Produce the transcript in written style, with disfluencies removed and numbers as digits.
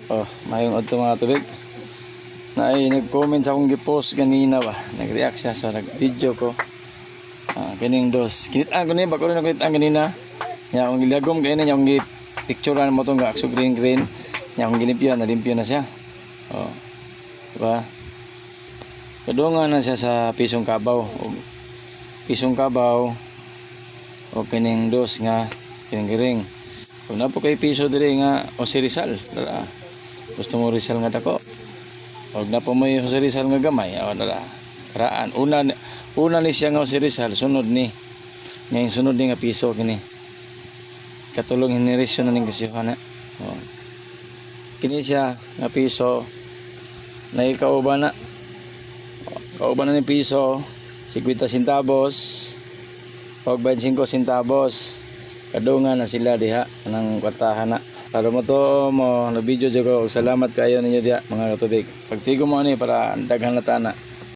Oh, mayong adto mga tubig. Na ay nag-comment sa akong gi-post ganina ba. Nag-react siya sa nag-video ko. Kining dos. Kinitaan ko ni ba ko rin nakita ganina. Nya akong gilagom kay niya akong gi-picturean mo tong gaakso green. Nya akong gilimpyo na siya. Oh. Diba? Kadungan na siya sa pisong kabaw. Pisong kabaw. O kining dos nga kining giring. Kung na po kay piso diri nga o si Rizal. Gusto mo Rizal nga dako. Huwag na po may si Rizal nga gamay. O dala. Karaan. Una ni siya nga si Rizal. Sunod ni. Ngayon sunod ni nga piso kini. Katulong hinirisyon na ning kasyuhan na. O. Kini siya nga piso. Naikauban na. Kauban na ni piso. 50 centavos. O 25 centavos. Kadungan na sila diha. Nang kwartahan na. Para mo to mo na video ko, salamat kayo ninyo diya mga katubig. Pagtigo mo ani para daghan na tana.